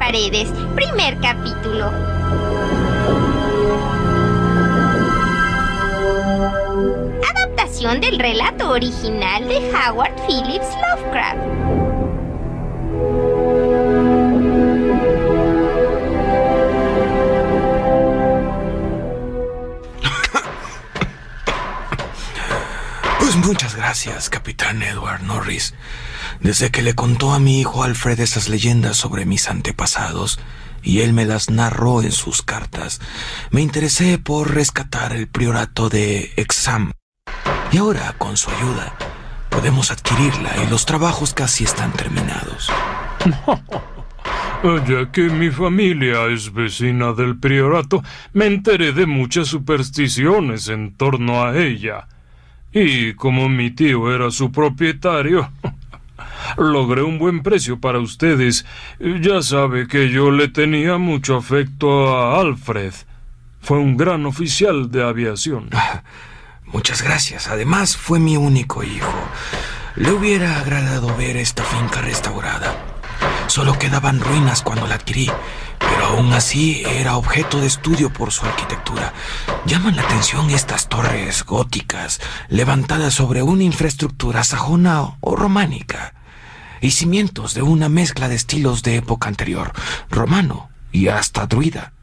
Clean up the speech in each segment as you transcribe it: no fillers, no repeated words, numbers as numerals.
paredes. Primer capítulo. Adaptación del relato original de Howard Phillips Lovecraft. Pues muchas gracias, Capitán Edward Norris. Desde que le contó a mi hijo Alfred esas leyendas sobre mis antepasados, y él me las narró en sus cartas, me interesé por rescatar el priorato de Exham. Y ahora, con su ayuda, podemos adquirirla y los trabajos casi están terminados. Ya que mi familia es vecina del priorato, me enteré de muchas supersticiones en torno a ella. Y como mi tío era su propietario, logré un buen precio para ustedes. Ya sabe que yo le tenía mucho afecto a Alfred. Fue un gran oficial de aviación. Muchas gracias. Además, fue mi único hijo. Le hubiera agradado ver esta finca restaurada. Solo quedaban ruinas cuando la adquirí, pero aún así era objeto de estudio por su arquitectura. Llaman la atención estas torres góticas levantadas sobre una infraestructura sajona o románica y cimientos de una mezcla de estilos de época anterior, romano y hasta druida.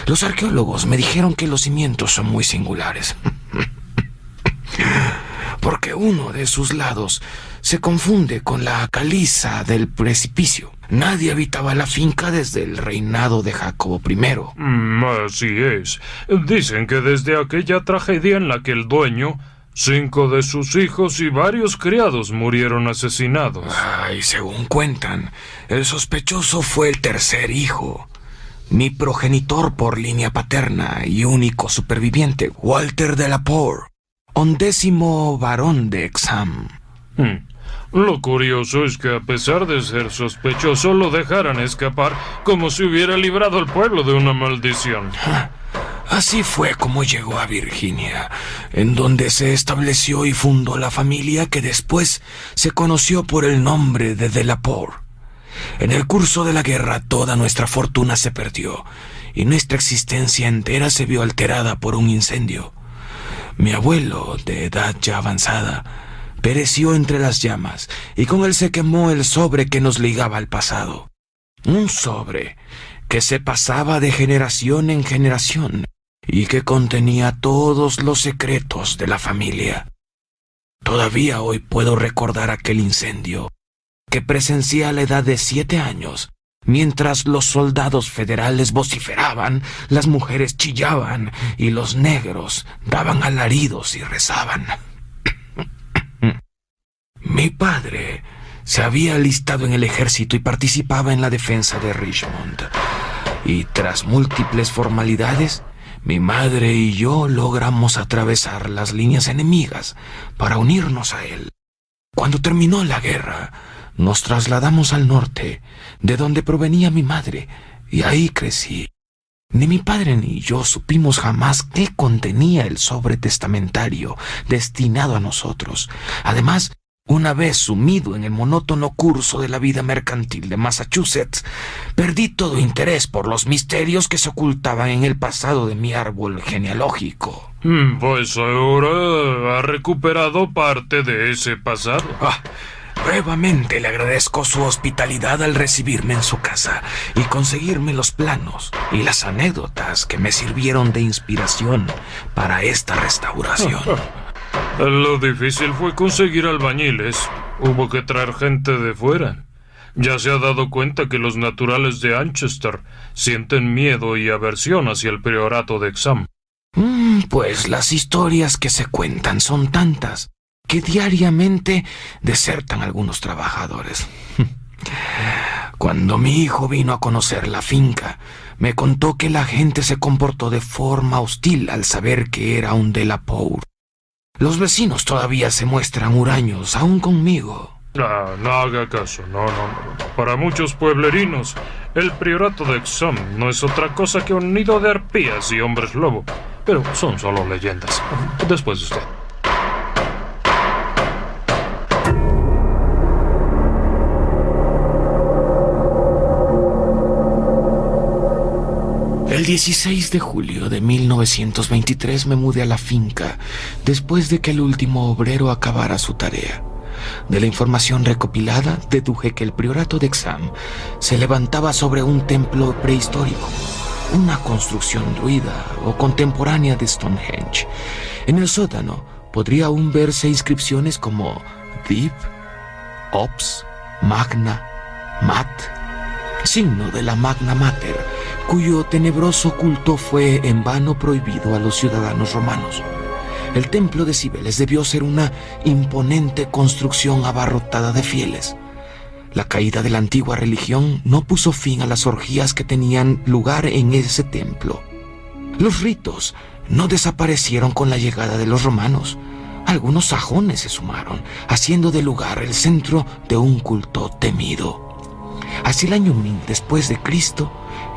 Los arqueólogos me dijeron que los cimientos son muy singulares, porque uno de sus lados se confunde con la caliza del precipicio. Nadie habitaba la finca desde el reinado de Jacobo I. Así es. Dicen que desde aquella tragedia en la que el dueño, 5 de sus hijos y varios criados murieron asesinados. Y según cuentan, el sospechoso fue el tercer hijo, mi progenitor por línea paterna y único superviviente, Walter de la Poer, 11º barón de Exham. Lo curioso es que a pesar de ser sospechoso lo dejaran escapar como si hubiera librado al pueblo de una maldición. Así fue como llegó a Virginia, en donde se estableció y fundó la familia que después se conoció por el nombre de la Poer. En el curso de la guerra toda nuestra fortuna se perdió y nuestra existencia entera se vio alterada por un incendio. Mi abuelo, de edad ya avanzada, pereció entre las llamas y con él se quemó el sobre que nos ligaba al pasado. Un sobre que se pasaba de generación en generación y que contenía todos los secretos de la familia. Todavía hoy puedo recordar aquel incendio que presencié a la edad de 7 años, mientras los soldados federales vociferaban, las mujeres chillaban y los negros daban alaridos y rezaban. Mi padre se había alistado en el ejército y participaba en la defensa de Richmond. Y tras múltiples formalidades, mi madre y yo logramos atravesar las líneas enemigas para unirnos a él. Cuando terminó la guerra, nos trasladamos al norte, de donde provenía mi madre, y ahí crecí. Ni mi padre ni yo supimos jamás qué contenía el sobre testamentario destinado a nosotros. Además, una vez sumido en el monótono curso de la vida mercantil de Massachusetts, perdí todo interés por los misterios que se ocultaban en el pasado de mi árbol genealógico. Pues ahora ha recuperado parte de ese pasado. Nuevamente le agradezco su hospitalidad al recibirme en su casa y conseguirme los planos y las anécdotas que me sirvieron de inspiración para esta restauración. Lo difícil fue conseguir albañiles. Hubo que traer gente de fuera. Ya se ha dado cuenta que los naturales de Anchester sienten miedo y aversión hacia el priorato de Exham. Pues las historias que se cuentan son tantas que diariamente desertan algunos trabajadores. Cuando mi hijo vino a conocer la finca, me contó que la gente se comportó de forma hostil al saber que era un de la Poer. Los vecinos todavía se muestran huraños, aún conmigo. No haga caso, no. Para muchos pueblerinos, el priorato de Exham no es otra cosa que un nido de arpías y hombres lobo. Pero son solo leyendas. Después de usted. 16 de julio de 1923 me mudé a la finca después de que el último obrero acabara su tarea. De la información recopilada, deduje que el priorato de Exham se levantaba sobre un templo prehistórico, una construcción druida o contemporánea de Stonehenge. En el sótano podría aún verse inscripciones como Div, Ops, Magna, Mat, signo de la Magna Mater, cuyo tenebroso culto fue en vano prohibido a los ciudadanos romanos. El templo de Cibeles debió ser una imponente construcción abarrotada de fieles. La caída de la antigua religión no puso fin a las orgías que tenían lugar en ese templo. Los ritos no desaparecieron con la llegada de los romanos. Algunos sajones se sumaron, haciendo del lugar el centro de un culto temido. Hacia el año 1000 después de Cristo,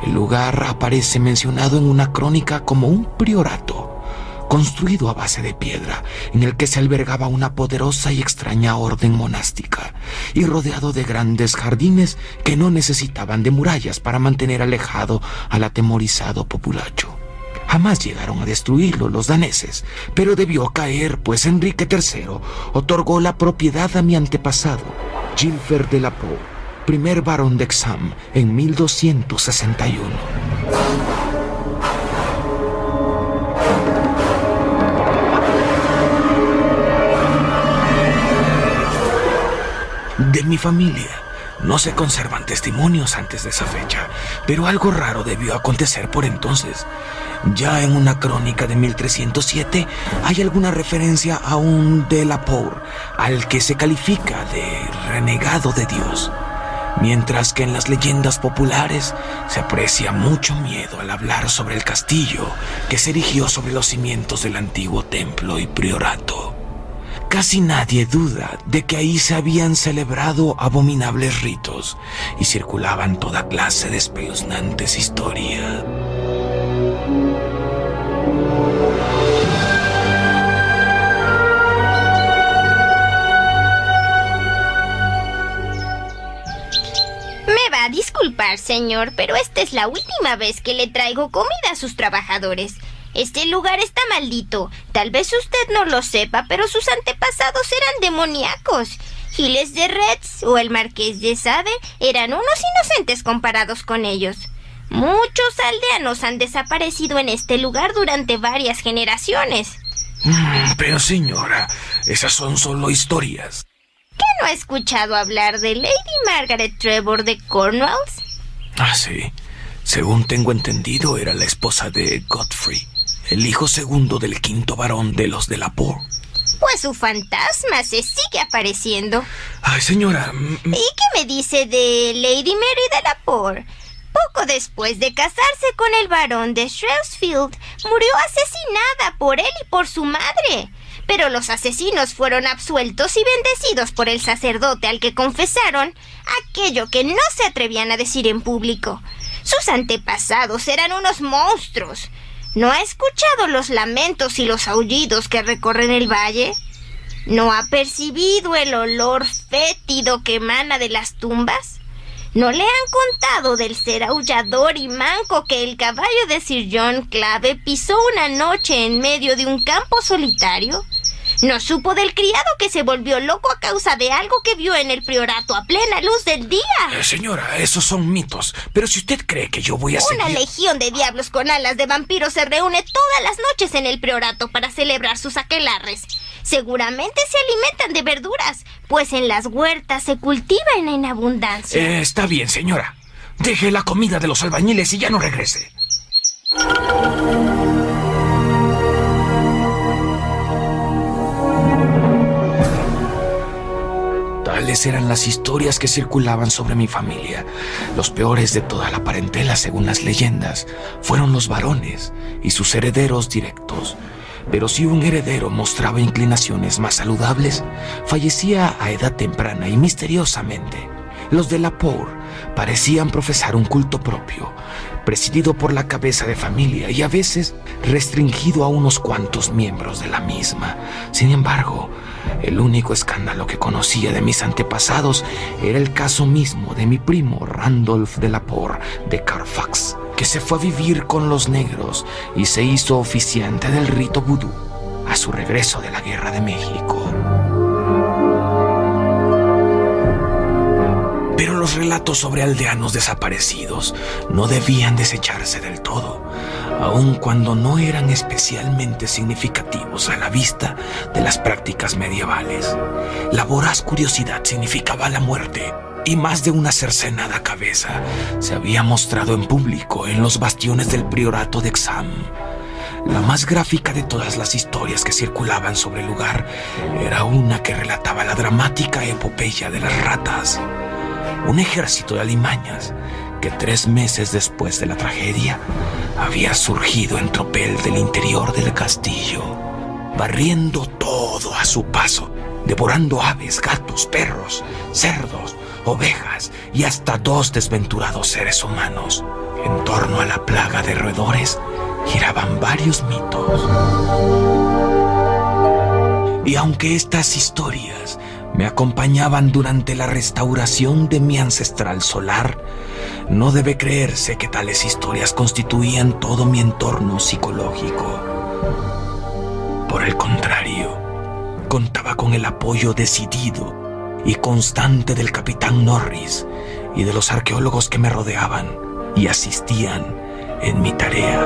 el lugar aparece mencionado en una crónica como un priorato, construido a base de piedra, en el que se albergaba una poderosa y extraña orden monástica, y rodeado de grandes jardines que no necesitaban de murallas para mantener alejado al atemorizado populacho. Jamás llegaron a destruirlo los daneses, pero debió caer, pues Enrique III otorgó la propiedad a mi antepasado, Gilbert de la Pau, primer barón de Exham, en 1261. De mi familia no se conservan testimonios antes de esa fecha, pero algo raro debió acontecer por entonces. Ya en una crónica de 1307 hay alguna referencia a un de la Pau, al que se califica de renegado de Dios, mientras que en las leyendas populares se aprecia mucho miedo al hablar sobre el castillo que se erigió sobre los cimientos del antiguo templo y priorato. Casi nadie duda de que ahí se habían celebrado abominables ritos y circulaban toda clase de espeluznantes historias. Me va a disculpar, señor, pero esta es la última vez que le traigo comida a sus trabajadores. Este lugar está maldito. Tal vez usted no lo sepa, pero sus antepasados eran demoníacos. Giles de Retz o el Marqués de Sade eran unos inocentes comparados con ellos. Muchos aldeanos han desaparecido en este lugar durante varias generaciones. Pero señora, esas son solo historias. ¿Qué no ha escuchado hablar de Lady Margaret Trevor de Cornwalls? Ah, sí. Según tengo entendido, era la esposa de Godfrey, el hijo segundo del quinto barón de los de la Pau. Pues su fantasma se sigue apareciendo. Ay, señora... ¿Y qué me dice de Lady Mary de la Pau? Poco después de casarse con el barón de Shrewsfield, murió asesinada por él y por su madre. Pero los asesinos fueron absueltos y bendecidos por el sacerdote al que confesaron aquello que no se atrevían a decir en público. Sus antepasados eran unos monstruos. ¿No ha escuchado los lamentos y los aullidos que recorren el valle? ¿No ha percibido el olor fétido que emana de las tumbas? ¿No le han contado del ser aullador y manco que el caballo de Sir John Clave pisó una noche en medio de un campo solitario? ¿No supo del criado que se volvió loco a causa de algo que vio en el priorato a plena luz del día? Señora, esos son mitos. Pero si usted cree que yo voy a Una legión de diablos con alas de vampiro se reúne todas las noches en el priorato para celebrar sus aquelarres. Seguramente se alimentan de verduras, pues en las huertas se cultivan en abundancia. Está bien, señora. Deje la comida de los albañiles y ya no regrese. Tales eran las historias que circulaban sobre mi familia. Los peores de toda la parentela, según las leyendas, fueron los varones y sus herederos directos. Pero si un heredero mostraba inclinaciones más saludables, fallecía a edad temprana y misteriosamente. Los de la Pau parecían profesar un culto propio, presidido por la cabeza de familia y a veces restringido a unos cuantos miembros de la misma. Sin embargo, el único escándalo que conocía de mis antepasados era el caso mismo de mi primo Randolph de la Pau de Carfax. que se fue a vivir con los negros y se hizo oficiante del rito vudú a su regreso de la Guerra de México. Pero los relatos sobre aldeanos desaparecidos no debían desecharse del todo, aun cuando no eran especialmente significativos a la vista de las prácticas medievales. La voraz curiosidad significaba la muerte, y más de una cercenada cabeza se había mostrado en público en los bastiones del priorato de Exam. La más gráfica de todas las historias que circulaban sobre el lugar era una que relataba la dramática epopeya de las ratas. Un ejército de alimañas que 3 meses después de la tragedia había surgido en tropel del interior del castillo, barriendo todo a su paso, devorando aves, gatos, perros, cerdos, ovejas y hasta 2 desventurados seres humanos. En torno a la plaga de roedores giraban varios mitos. Y aunque estas historias me acompañaban durante la restauración de mi ancestral solar, no debe creerse que tales historias constituían todo mi entorno psicológico. Por el contrario, contaba con el apoyo decidido y constante del capitán Norris y de los arqueólogos que me rodeaban y asistían en mi tarea.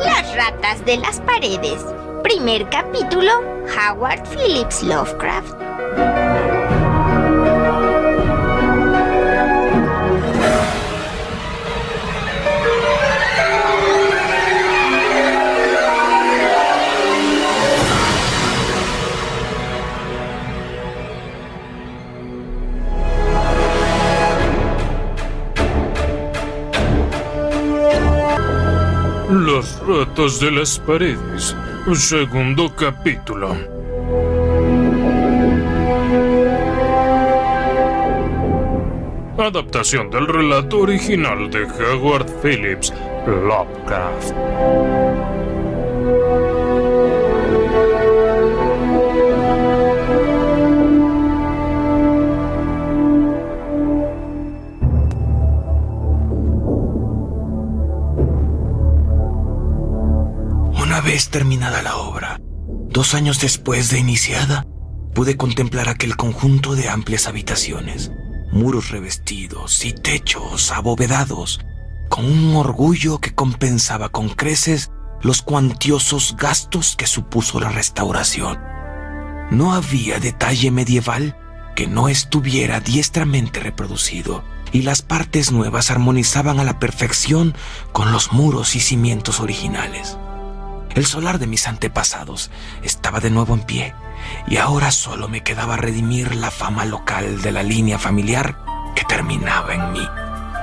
Las ratas de las paredes. Primer capítulo, Howard Phillips Lovecraft. Las ratas de las paredes. Segundo capítulo. Adaptación del relato original de Howard Phillips Lovecraft. Una vez terminada la obra, 2 años después de iniciada, pude contemplar aquel conjunto de amplias habitaciones, muros revestidos y techos abovedados, con un orgullo que compensaba con creces los cuantiosos gastos que supuso la restauración. No había detalle medieval que no estuviera diestramente reproducido, y las partes nuevas armonizaban a la perfección con los muros y cimientos originales. El solar de mis antepasados estaba de nuevo en pie, y ahora solo me quedaba redimir la fama local de la línea familiar que terminaba en mí.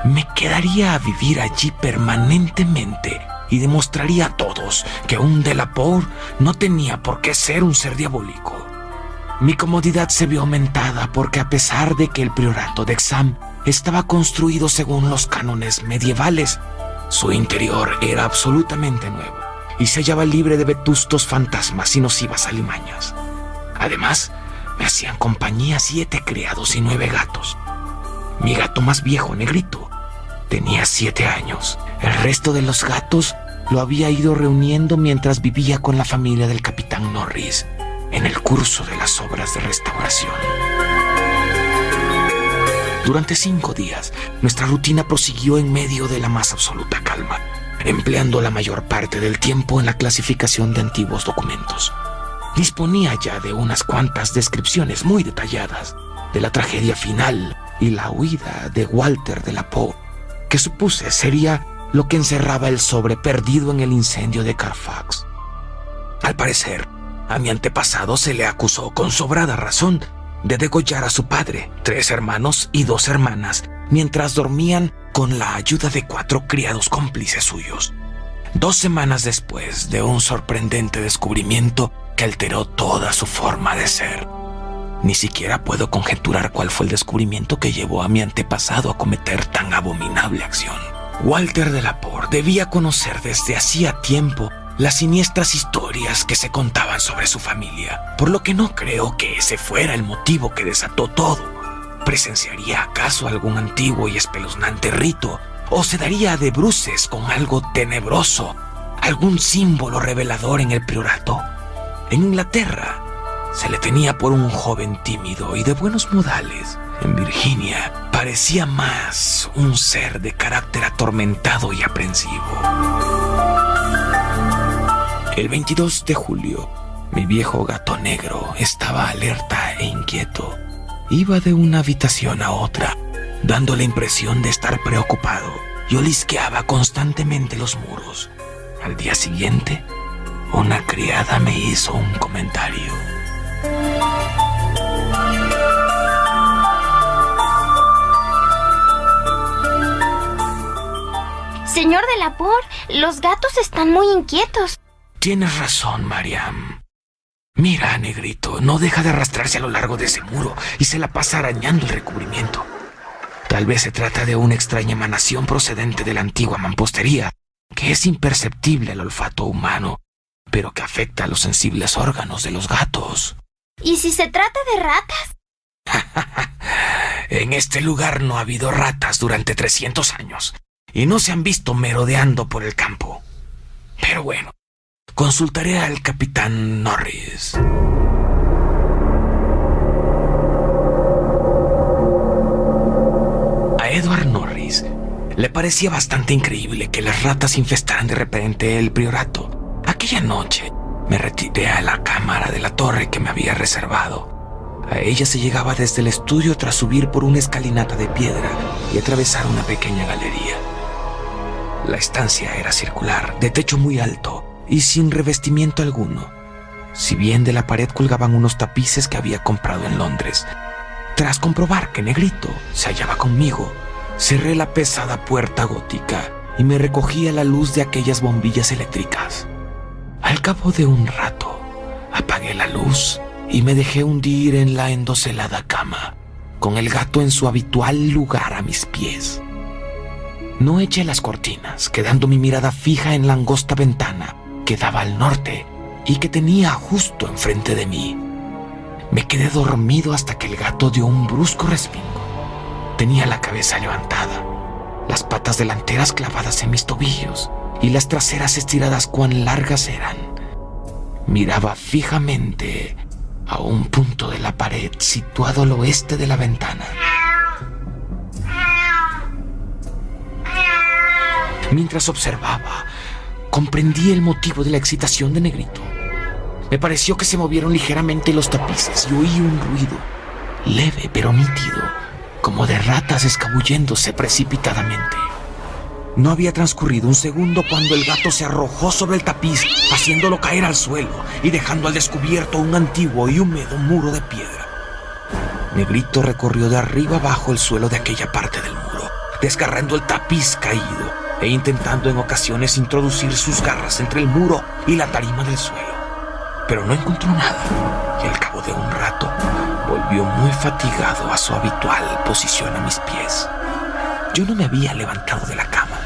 Me quedaría a vivir allí permanentemente y demostraría a todos que un Delaporte no tenía por qué ser un ser diabólico. Mi comodidad se vio aumentada porque, a pesar de que el priorato de Exam estaba construido según los cánones medievales, su interior era absolutamente nuevo y se hallaba libre de vetustos fantasmas y nocivas alimañas. Además, me hacían compañía 7 criados y 9 gatos. Mi gato más viejo, Negrito, tenía 7 años. El resto de los gatos lo había ido reuniendo mientras vivía con la familia del capitán Norris en el curso de las obras de restauración. Durante 5 días, nuestra rutina prosiguió en medio de la más absoluta calma, empleando la mayor parte del tiempo en la clasificación de antiguos documentos. Disponía ya de unas cuantas descripciones muy detalladas de la tragedia final y la huida de Walter Delaporte, que supuse sería lo que encerraba el sobre perdido en el incendio de Carfax. Al parecer, a mi antepasado se le acusó con sobrada razón de degollar a su padre, 3 hermanos y 2 hermanas, mientras dormían con la ayuda de 4 criados cómplices suyos. 2 semanas después de un sorprendente descubrimiento que alteró toda su forma de ser. Ni siquiera puedo conjeturar cuál fue el descubrimiento que llevó a mi antepasado a cometer tan abominable acción. Walter Delaporte debía conocer desde hacía tiempo las siniestras historias que se contaban sobre su familia, por lo que no creo que ese fuera el motivo que desató todo. ¿Presenciaría acaso algún antiguo y espeluznante rito? ¿O se daría de bruces con algo tenebroso? ¿Algún símbolo revelador en el priorato? En Inglaterra se le tenía por un joven tímido y de buenos modales. En Virginia parecía más un ser de carácter atormentado y aprensivo. El 22 de julio, mi viejo gato negro estaba alerta e inquieto. Iba de una habitación a otra, dando la impresión de estar preocupado, y olisqueaba constantemente los muros. Al día siguiente, una criada me hizo un comentario. Señor Delaport, los gatos están muy inquietos. Tienes razón, Mariam. Mira, Negrito, no deja de arrastrarse a lo largo de ese muro y se la pasa arañando el recubrimiento. Tal vez se trata de una extraña emanación procedente de la antigua mampostería, que es imperceptible al olfato humano, pero que afecta a los sensibles órganos de los gatos. ¿Y si se trata de ratas? En este lugar no ha habido ratas durante 300 años y no se han visto merodeando por el campo. Pero bueno, consultaré al capitán Norris. A Edward Norris le parecía bastante increíble que las ratas infestaran de repente el priorato. Aquella noche me retiré a la cámara de la torre que me había reservado. A ella se llegaba desde el estudio tras subir por una escalinata de piedra y atravesar una pequeña galería. La estancia era circular, de techo muy alto y sin revestimiento alguno, si bien de la pared colgaban unos tapices que había comprado en Londres. Tras comprobar que Negrito se hallaba conmigo, cerré la pesada puerta gótica y me recogí a la luz de aquellas bombillas eléctricas. Al cabo de un rato, apagué la luz y me dejé hundir en la endoselada cama, con el gato en su habitual lugar a mis pies. No eché las cortinas, quedando mi mirada fija en la angosta ventana que daba al norte y que tenía justo enfrente de mí. Me quedé dormido hasta que el gato dio un brusco respingo. Tenía la cabeza levantada, las patas delanteras clavadas en mis tobillos y las traseras estiradas cuán largas eran. Miraba fijamente a un punto de la pared situado al oeste de la ventana. Mientras observaba, comprendí el motivo de la excitación de Negrito. Me pareció que se movieron ligeramente los tapices y oí un ruido, leve pero nítido, como de ratas escabulléndose precipitadamente. No había transcurrido un segundo cuando el gato se arrojó sobre el tapiz, haciéndolo caer al suelo y dejando al descubierto un antiguo y húmedo muro de piedra. Negrito recorrió de arriba abajo el suelo de aquella parte del muro, desgarrando el tapiz caído e intentando en ocasiones introducir sus garras entre el muro y la tarima del suelo. Pero no encontró nada y al cabo de un rato volvió muy fatigado a su habitual posición a mis pies. Yo no me había levantado de la cama,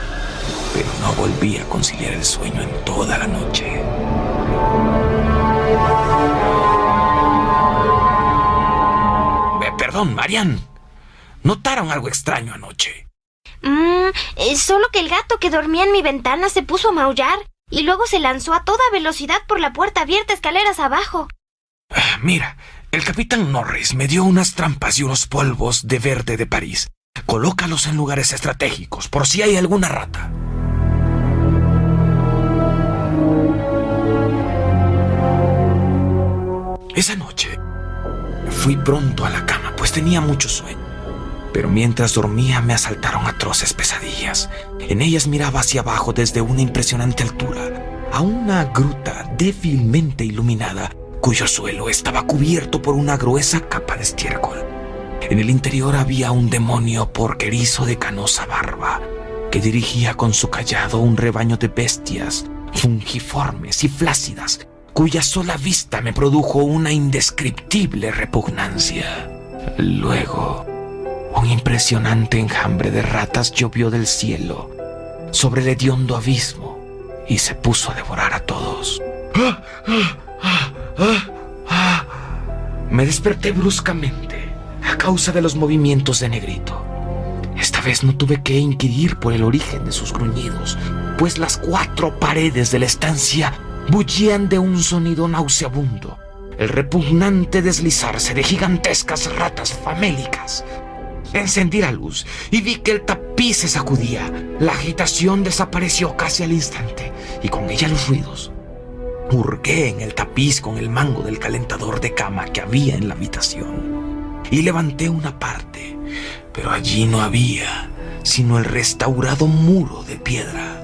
pero no volví a conciliar el sueño en toda la noche. Perdón, Marian. ¿Notaron algo extraño anoche? Solo que el gato que dormía en mi ventana se puso a maullar y luego se lanzó a toda velocidad por la puerta abierta escaleras abajo. Mira, el capitán Norris me dio unas trampas y unos polvos de verde de París. Colócalos en lugares estratégicos por si hay alguna rata. Esa noche fui pronto a la cama, pues tenía mucho sueño. Pero mientras dormía me asaltaron atroces pesadillas. En ellas miraba hacia abajo desde una impresionante altura, a una gruta débilmente iluminada, cuyo suelo estaba cubierto por una gruesa capa de estiércol. En el interior había un demonio porquerizo de canosa barba, que dirigía con su cayado un rebaño de bestias fungiformes y flácidas, cuya sola vista me produjo una indescriptible repugnancia. Luego, un impresionante enjambre de ratas llovió del cielo sobre el hediondo abismo y se puso a devorar a todos. Me desperté bruscamente, a causa de los movimientos de Negrito. Esta vez no tuve que inquirir por el origen de sus gruñidos, pues las 4 paredes de la estancia bullían de un sonido nauseabundo, el repugnante deslizarse de gigantescas ratas famélicas. Encendí la luz y vi que el tapiz se sacudía. La agitación desapareció casi al instante, y con ella los ruidos. Hurgué en el tapiz con el mango del calentador de cama que había en la habitación y levanté una parte, pero allí no había sino el restaurado muro de piedra.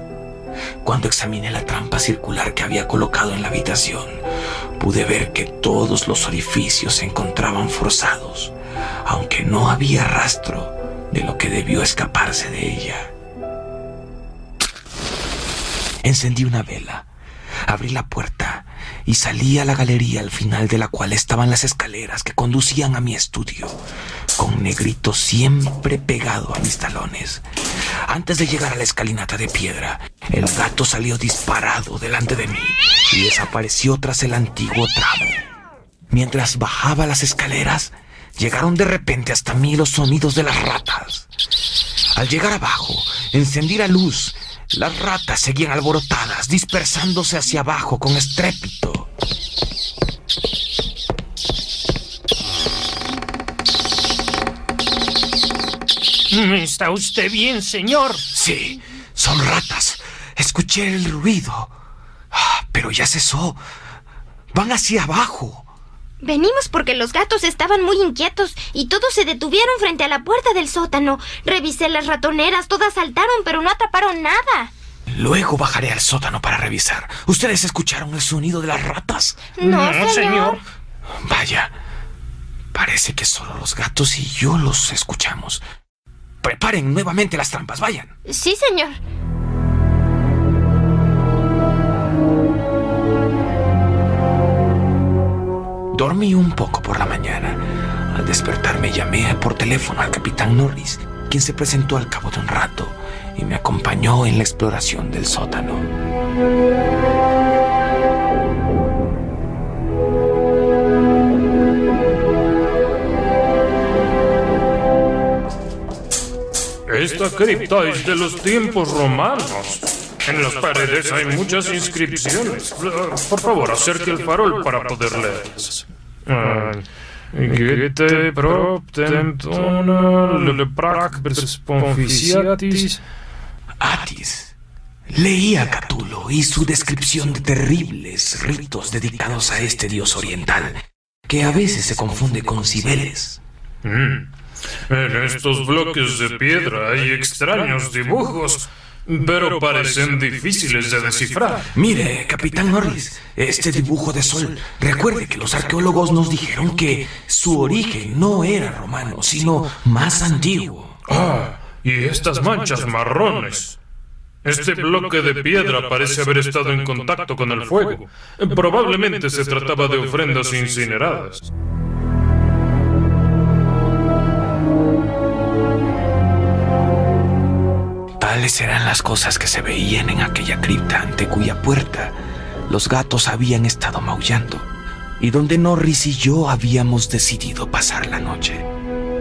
Cuando examiné la trampa circular que había colocado en la habitación, pude ver que todos los orificios se encontraban forzados, aunque no había rastro de lo que debió escaparse de ella. Encendí una vela, abrí la puerta y salí a la galería, al final de la cual estaban las escaleras que conducían a mi estudio, con Negrito siempre pegado a mis talones. Antes de llegar a la escalinata de piedra, el gato salió disparado delante de mí y desapareció tras el antiguo tramo. Mientras bajaba las escaleras, llegaron de repente hasta mí los sonidos de las ratas. Al llegar abajo, encendí la luz. Las ratas seguían alborotadas, dispersándose hacia abajo con estrépito. ¿Está usted bien, señor? Sí, son ratas. Escuché el ruido. Pero ya cesó. Van hacia abajo. Venimos porque los gatos estaban muy inquietos y todos se detuvieron frente a la puerta del sótano. Revisé las ratoneras, todas saltaron, pero no atraparon nada. Luego bajaré al sótano para revisar. ¿Ustedes escucharon el sonido de las ratas? No, señor. Vaya, parece que solo los gatos y yo los escuchamos. Preparen nuevamente las trampas, vayan. Sí, señor. Dormí un poco por la mañana. Al despertarme llamé por teléfono al capitán Norris, quien se presentó al cabo de un rato y me acompañó en la exploración del sótano. Esta cripta es de los tiempos romanos. En las paredes hay muchas inscripciones. Por favor, acerque el farol para poder leerlas. Gete proptem le prac ponficiatis. Atis. Leía a Catulo y su descripción de terribles ritos dedicados a este dios oriental, que a veces se confunde con Cibeles. En estos bloques de piedra hay extraños dibujos, pero parecen difíciles de descifrar. Mire, capitán Norris, este dibujo de sol. Recuerde que los arqueólogos nos dijeron que su origen no era romano, sino más antiguo. Y estas manchas marrones. Este bloque de piedra parece haber estado en contacto con el fuego. Probablemente se trataba de ofrendas incineradas. Tales eran las cosas que se veían en aquella cripta ante cuya puerta los gatos habían estado maullando y donde Norris y yo habíamos decidido pasar la noche.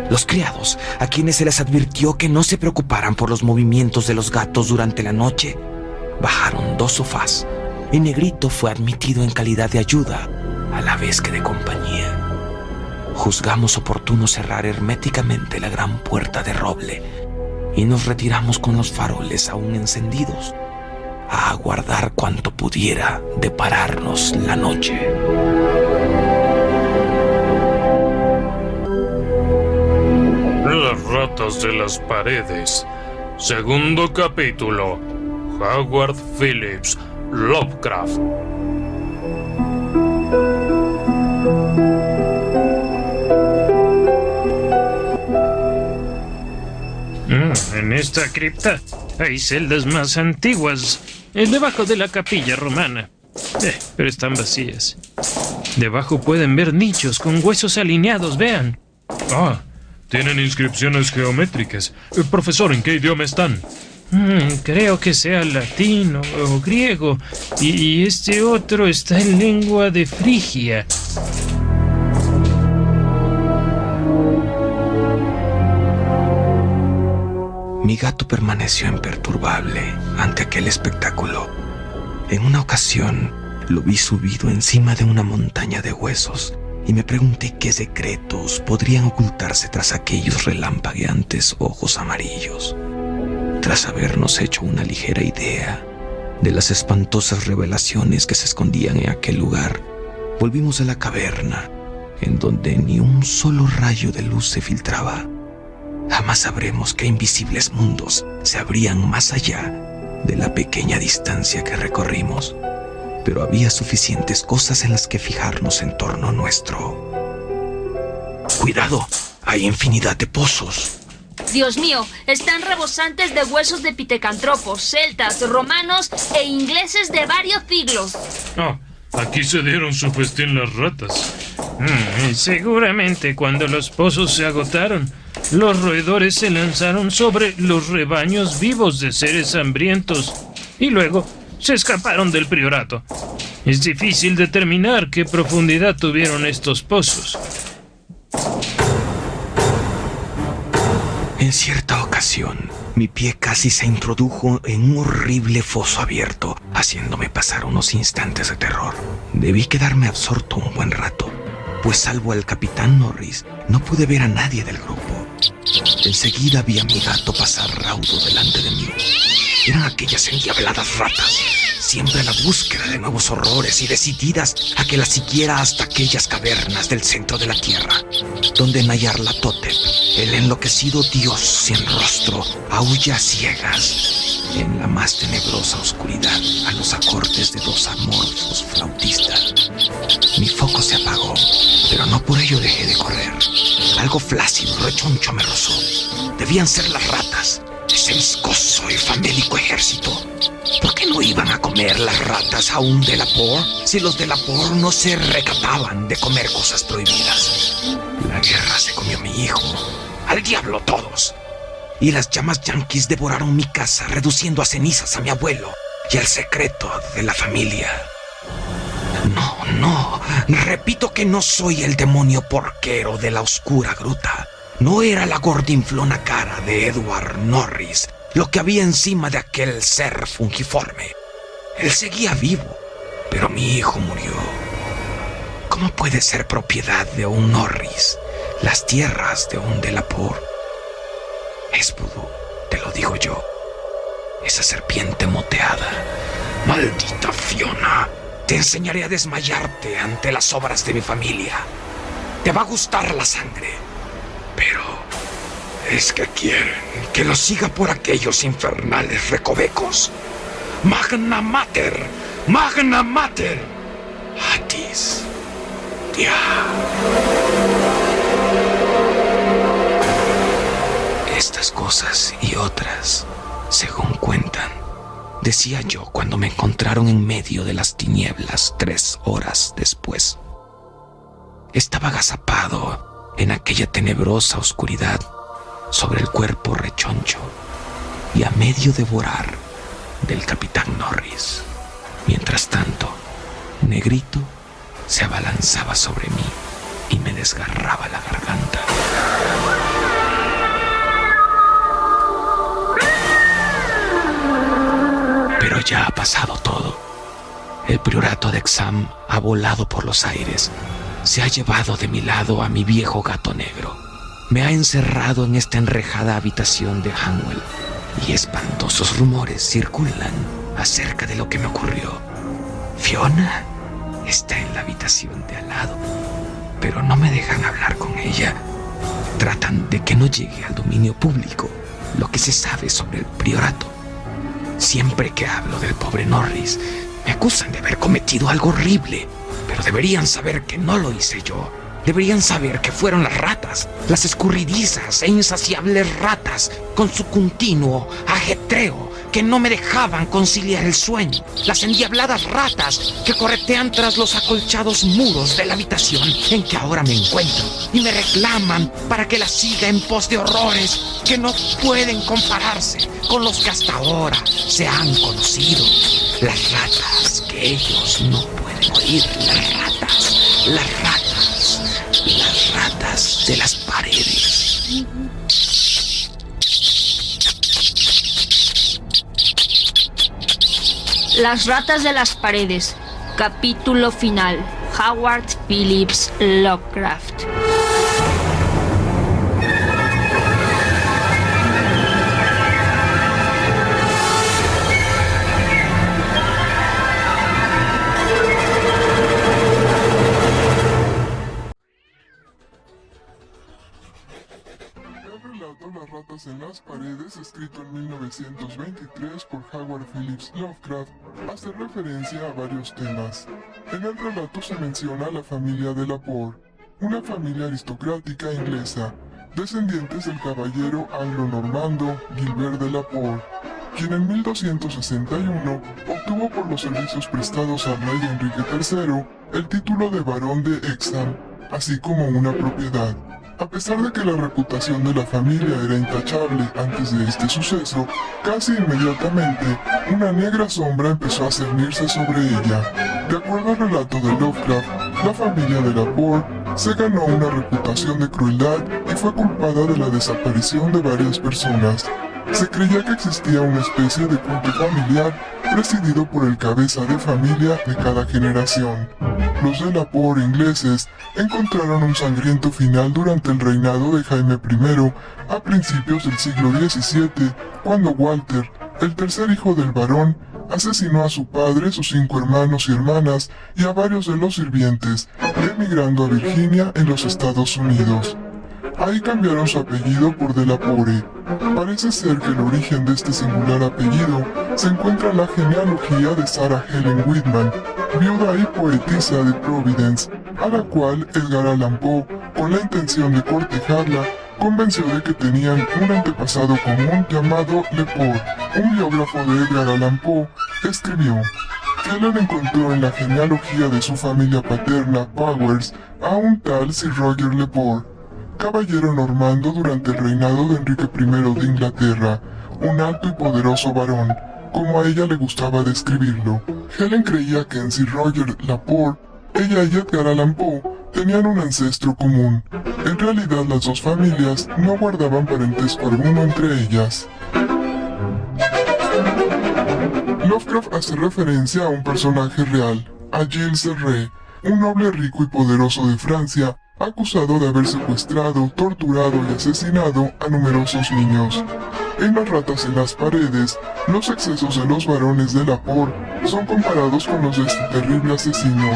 Los criados, a quienes se les advirtió que no se preocuparan por los movimientos de los gatos durante la noche, bajaron 2 sofás y Negrito fue admitido en calidad de ayuda a la vez que de compañía. Juzgamos oportuno cerrar herméticamente la gran puerta de roble y nos retiramos con los faroles aún encendidos a aguardar cuanto pudiera depararnos la noche. Las ratas de las paredes. Segundo capítulo. Howard Phillips Lovecraft. En esta cripta hay celdas más antiguas, debajo de la capilla romana, pero están vacías. Debajo pueden ver nichos con huesos alineados, vean. Tienen inscripciones geométricas. Profesor, ¿en qué idioma están? Creo que sea latín o griego, y este otro está en lengua de Frigia. Mi gato permaneció imperturbable ante aquel espectáculo. En una ocasión, lo vi subido encima de una montaña de huesos y me pregunté qué secretos podrían ocultarse tras aquellos relampagueantes ojos amarillos. Tras habernos hecho una ligera idea de las espantosas revelaciones que se escondían en aquel lugar, volvimos a la caverna, en donde ni un solo rayo de luz se filtraba. Jamás sabremos qué invisibles mundos se abrían más allá de la pequeña distancia que recorrimos, pero había suficientes cosas en las que fijarnos en torno nuestro. ¡Cuidado! Hay infinidad de pozos. Dios mío, están rebosantes de huesos de pitecantropos, celtas, romanos e ingleses de varios siglos. Ah, aquí se dieron su festín las ratas. Y seguramente cuando los pozos se agotaron, los roedores se lanzaron sobre los rebaños vivos de seres hambrientos y luego se escaparon del priorato. Es difícil determinar qué profundidad tuvieron estos pozos. En cierta ocasión, mi pie casi se introdujo en un horrible foso abierto, haciéndome pasar unos instantes de terror. Debí quedarme absorto un buen rato, pues salvo al capitán Norris, no pude ver a nadie del grupo. Enseguida vi a mi gato pasar raudo delante de mí. Eran aquellas endiabladas ratas, siempre a la búsqueda de nuevos horrores y decididas a que las siguiera hasta aquellas cavernas del centro de la tierra, donde Nyarlathotep, el enloquecido dios sin rostro, aúlla a ciegas en la más tenebrosa oscuridad a los acordes de dos amorfos flautistas. Mi foco se apagó, pero no por ello dejé de correr. Algo flácido, rechoncho me rozó. Debían ser las ratas, ese viscoso y famélico ejército. ¿Por qué no iban a comer las ratas a un Delapor si los Delapor no se recataban de comer cosas prohibidas? La guerra se comió a mi hijo. ¡Al diablo todos! Y las llamas yanquis devoraron mi casa, reduciendo a cenizas a mi abuelo y al secreto de la familia. No, repito que no soy el demonio porquero de la oscura gruta. No era la gordinflona cara de Edward Norris lo que había encima de aquel ser fungiforme. Él seguía vivo, pero mi hijo murió. ¿Cómo puede ser propiedad de un Norris las tierras de un Delapor? Es vudú, te lo digo yo. Esa serpiente moteada. Maldita Fiona. Te enseñaré a desmayarte ante las obras de mi familia. Te va a gustar la sangre, pero es que quieren que lo siga por aquellos infernales recovecos. Magna Mater, Magna Mater, Atis, Dia. Estas cosas y otras, según cuentan, decía yo cuando me encontraron en medio de las tinieblas 3 horas después. Estaba agazapado en aquella tenebrosa oscuridad sobre el cuerpo rechoncho y a medio devorar del capitán Norris. Mientras tanto, Negrito se abalanzaba sobre mí y me desgarraba la garganta. Pero ya ha pasado todo. El priorato de Exham ha volado por los aires. Se ha llevado de mi lado a mi viejo gato negro. Me ha encerrado en esta enrejada habitación de Hanwell. Y espantosos rumores circulan acerca de lo que me ocurrió. Fiona está en la habitación de al lado, pero no me dejan hablar con ella. Tratan de que no llegue al dominio público lo que se sabe sobre el priorato. Siempre que hablo del pobre Norris, me acusan de haber cometido algo horrible, pero deberían saber que no lo hice yo. Deberían saber que fueron las ratas, las escurridizas e insaciables ratas, con su continuo ajetreo, que no me dejaban conciliar el sueño. Las endiabladas ratas que corretean tras los acolchados muros de la habitación en que ahora me encuentro y me reclaman para que las siga en pos de horrores que no pueden compararse con los que hasta ahora se han conocido. Las ratas que ellos no pueden oír, las ratas de las paredes. Las ratas de las paredes. Capítulo final. Howard Phillips Lovecraft. El relato Las ratas en las paredes, escrito en 1923 por Howard Phillips Lovecraft, hace referencia a varios temas. En el relato se menciona a la familia de la Poor, una familia aristocrática inglesa, descendientes del caballero anglo-normando Gilbert de la Poor, quien en 1261 obtuvo por los servicios prestados al rey Enrique III el título de barón de Hexham, así como una propiedad. A pesar de que la reputación de la familia era intachable antes de este suceso, casi inmediatamente una negra sombra empezó a cernirse sobre ella. De acuerdo al relato de Lovecraft, la familia de la Poor se ganó una reputación de crueldad y fue culpada de la desaparición de varias personas. Se creía que existía una especie de culto familiar presidido por el cabeza de familia de cada generación. Los de la Poor ingleses encontraron un sangriento final durante el reinado de Jaime I a principios del siglo XVII, cuando Walter, el tercer hijo del barón, asesinó a su padre, sus 5 hermanos y hermanas y a varios de los sirvientes, emigrando a Virginia en los Estados Unidos. Ahí cambiaron su apellido por de la Poor. Parece ser que el origen de este singular apellido se encuentra en la genealogía de Sarah Helen Whitman, viuda y poetisa de Providence, a la cual Edgar Allan Poe, con la intención de cortejarla, convenció de que tenían un antepasado común llamado Lepore. Un biógrafo de Edgar Allan Poe escribió: Helen encontró en la genealogía de su familia paterna, Powers, a un tal Sir Roger Lepore, caballero normando durante el reinado de Enrique I de Inglaterra, un alto y poderoso varón, como a ella le gustaba describirlo. Helen creía que en Sir Roger Lepore, ella y Edgar Allan Poe tenían un ancestro común. En realidad las dos familias no guardaban parentesco alguno entre ellas. Lovecraft hace referencia a un personaje real, a Gilles de Rais, un noble rico y poderoso de Francia, acusado de haber secuestrado, torturado y asesinado a numerosos niños. En Las ratas en las paredes, los excesos de los varones de la Poor son comparados con los de este terrible asesino.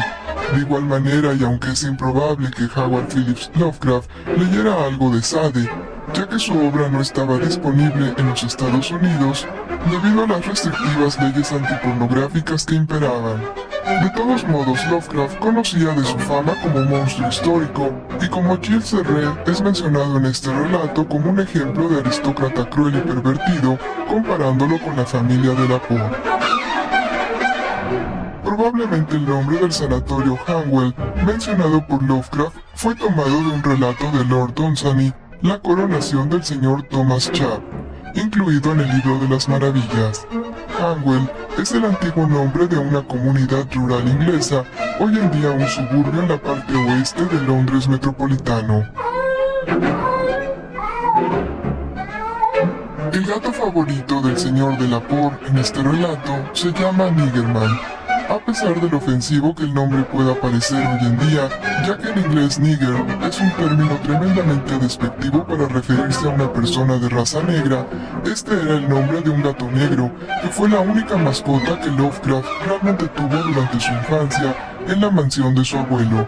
De igual manera, y aunque es improbable que Howard Phillips Lovecraft leyera algo de Sade, ya que su obra no estaba disponible en los Estados Unidos debido a las restrictivas leyes antipornográficas que imperaban. De todos modos, Lovecraft conocía de su fama como monstruo histórico, y como Gilles de Rais es mencionado en este relato como un ejemplo de aristócrata cruel y pervertido, comparándolo con la familia de la Poor. Probablemente el nombre del sanatorio Hanwell, mencionado por Lovecraft, fue tomado de un relato de Lord Dunsany, La coronación del señor Thomas Chapp, incluido en el libro de las maravillas. Hanwell es el antiguo nombre de una comunidad rural inglesa, hoy en día un suburbio en la parte oeste de Londres metropolitano. El gato favorito del señor de la Poor en este relato se llama Niggerman, a pesar del ofensivo que el nombre pueda parecer hoy en día, ya que en inglés nigger es un término tremendamente despectivo para referirse a una persona de raza negra. Este era el nombre de un gato negro, que fue la única mascota que Lovecraft realmente tuvo durante su infancia en la mansión de su abuelo.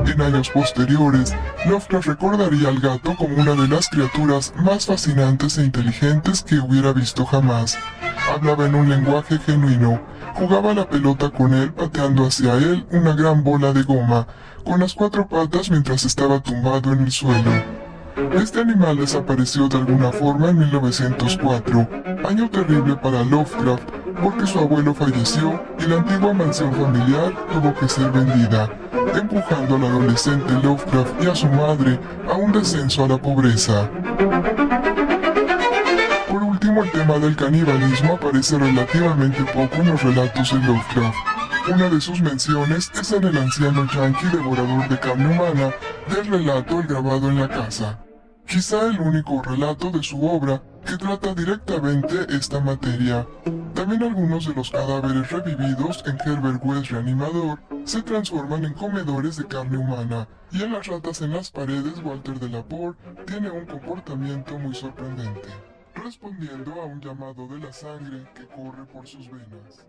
En años posteriores, Lovecraft recordaría al gato como una de las criaturas más fascinantes e inteligentes que hubiera visto jamás. Hablaba en un lenguaje genuino, jugaba la pelota con él pateando hacia él una gran bola de goma, con las 4 patas mientras estaba tumbado en el suelo. Este animal desapareció de alguna forma en 1904, año terrible para Lovecraft porque su abuelo falleció y la antigua mansión familiar tuvo que ser vendida, empujando al adolescente Lovecraft y a su madre a un descenso a la pobreza. Por último, el tema del canibalismo aparece relativamente poco en los relatos de Lovecraft. Una de sus menciones es en el anciano yankee devorador de carne humana del relato El grabado en la casa. Quizá el único relato de su obra que trata directamente esta materia. También algunos de los cadáveres revividos en Herbert West Reanimador se transforman en comedores de carne humana, y en las ratas en las paredes Walter Delaporte tiene un comportamiento muy sorprendente, respondiendo a un llamado de la sangre que corre por sus venas.